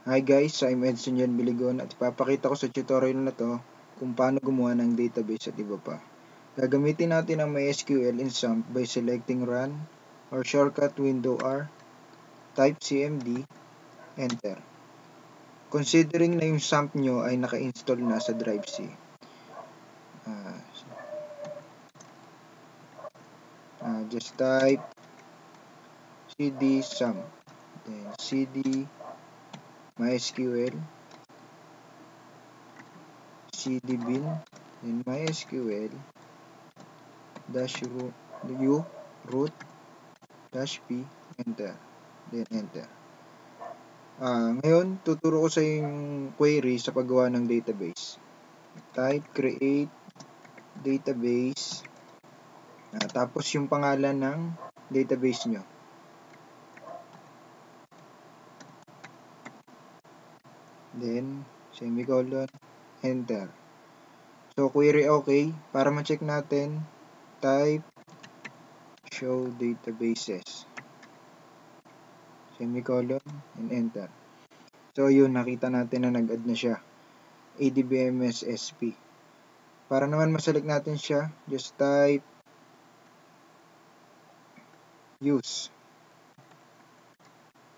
Hi guys, I'm Edson Yan Biligon at ipapakita ko sa tutorial na to kung paano gumawa ng database at iba pa. Gagamitin natin ang MySQL in XAMPP by selecting Run or shortcut window R, type CMD, Enter. Considering na yung XAMPP nyo ay naka-install na sa Drive C. Just type cd XAMPP, then cd MySQL, cdbin, then MySQL root -p, enter, then enter. Ngayon, tuturo ko sa yung query sa paggawa ng database. Type create database, tapos yung pangalan ng database nyo. Then, semicolon, enter. So, query okay. Para ma-check natin, type show databases, semicolon, and enter. So, yun, nakita natin na nag-add na siya. ADBMS SP. Para naman maselect natin siya, just type use.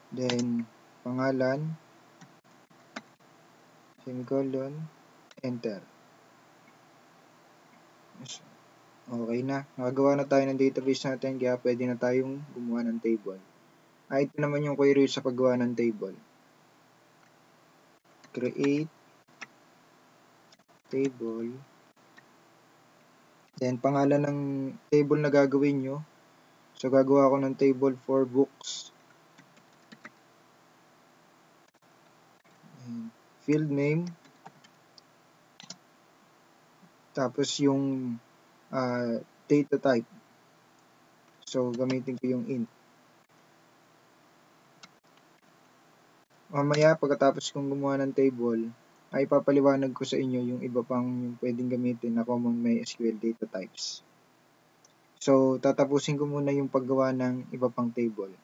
Then, pangalan, semicolon, enter. Okay na. Nakagawa na tayo ng database natin, kaya pwede na tayong gumawa ng table. Ito naman yung query sa paggawa ng table. Create table. Then, pangalan ng table na gagawin nyo. So, gagawa ako ng table for books. And field name. Tapos, yung data type. So, gamitin ko yung int. Mamaya, pagkatapos kong gumawa ng table, ay papaliwanag ko sa inyo yung iba pang yung pwedeng gamitin na common MySQL data types. So, tatapusin ko muna yung paggawa ng iba pang table.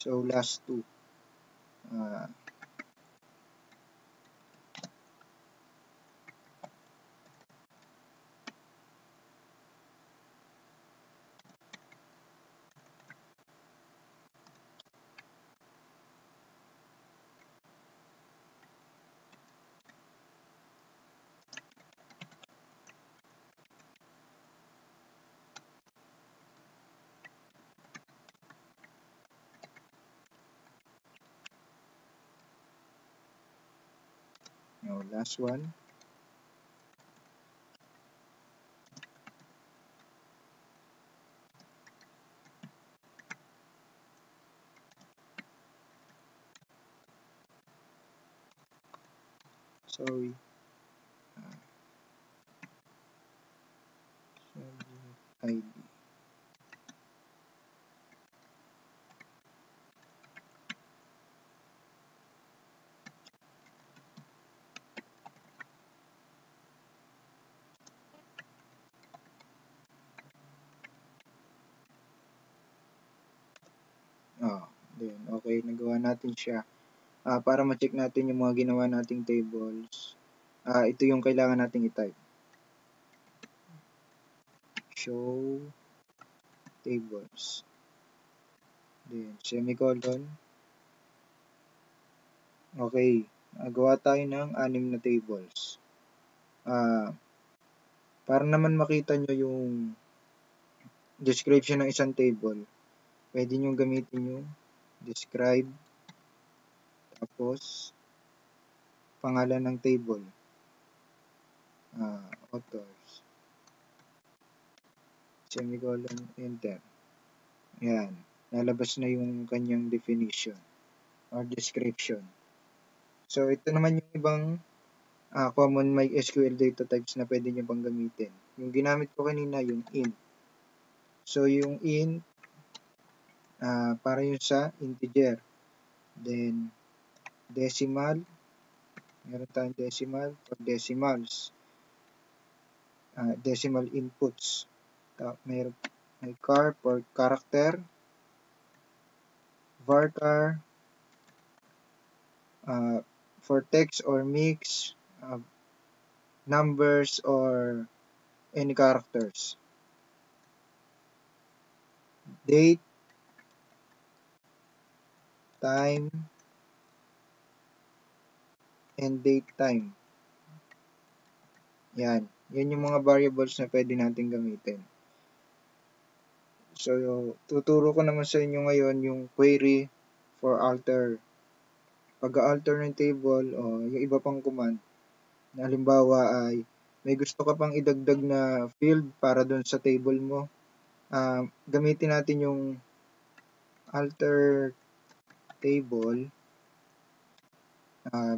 So, last two. Now, last one. Sorry. ID. Then, okay, nagawa natin siya. Para ma-check natin yung mga ginawa nating tables, ito yung kailangan nating i-type. Show tables. Then, semicolon. Okay, gawa tayo ng 6 na tables. Para naman makita nyo yung description ng isang table, pwede nyo gamitin yung describe, tapos pangalan ng table, authors, semicolon, enter. Yan, lalabas na yung kanyang definition or description. So, ito naman yung ibang common MySQL data types na pwede nyo pang gamitin. Yung ginamit ko kanina, yung int. So, yung int, para yun sa integer. Then, decimal, meron tayong decimal for decimals. Decimal inputs. May char for character, varchar, for text or mix, numbers or any characters. Date, time, and date time. Yan. Yan yung mga variables na pwede natin gamitin. So, tuturo ko naman sa inyo ngayon yung query for alter. Pag-alter ng table o yung iba pang command, na halimbawa ay may gusto ka pang idagdag na field para doon sa table mo, gamitin natin yung alter table.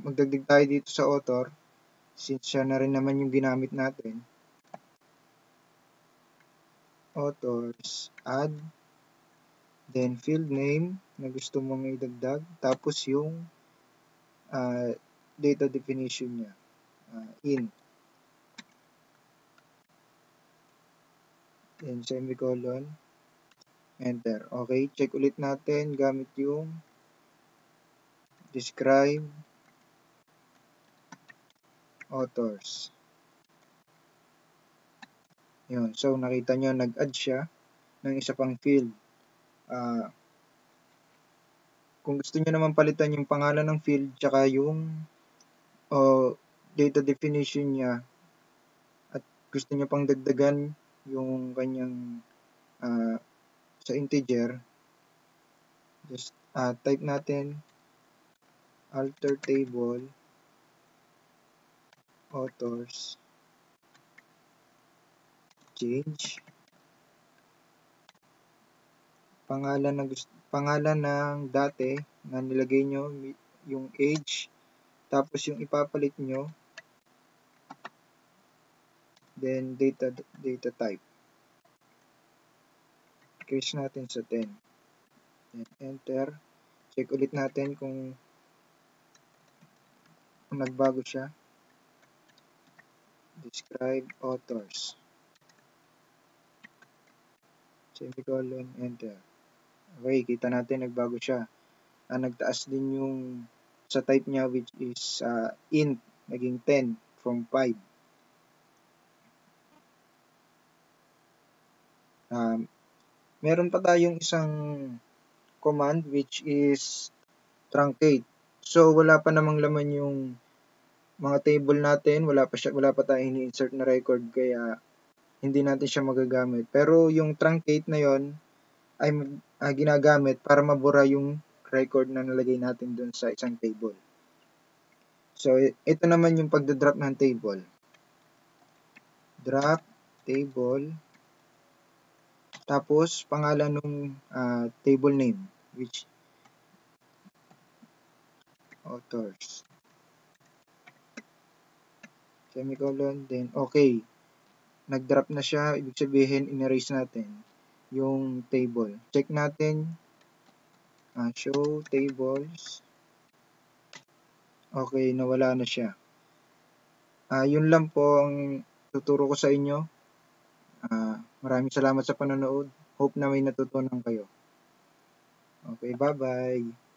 Magdagdag tayo dito sa author since siya na rin naman yung ginamit natin. Authors, add, then field name na gusto mong idagdag, tapos yung data definition niya, in, then semicolon, enter. Okay, check ulit natin gamit yung describe, authors. Yun, so nakita nyo nag-add siya ng isa pang field. Kung gusto nyo naman palitan yung pangalan ng field tsaka yung data definition niya at gusto nyo pang dagdagan yung kanyang sa integer, just type natin alter table authors change pangalan ng dati na nilagay nyo yung age, tapos yung ipapalit nyo, then data type, increase natin sa 10, then enter. Check ulit natin kung nagbago siya. Describe authors, semicolon, enter. Okay, kita natin nagbago siya. Nagtaas din yung sa type niya, which is int, naging 10 from 5. Meron pa tayong isang command which is truncate. So, wala pa namang laman yung mga table natin, wala pa tayong ini-insert na record, kaya hindi natin siya magagamit. Pero yung truncate na yon ay ginagamit para mabura yung record na nalagay natin dun sa isang table. So, ito naman yung pagdadrop ng table. Drop table. Tapos, pangalan ng table name, which authors. Semicolon, then okay. Nag-drop na siya, ibig sabihin, in-erase natin yung table. Check natin, show tables. Okay, nawala na siya. Yun lang po ang tuturo ko sa inyo. Maraming salamat sa panonood. Hope na may natutunan kayo. Okay, bye-bye.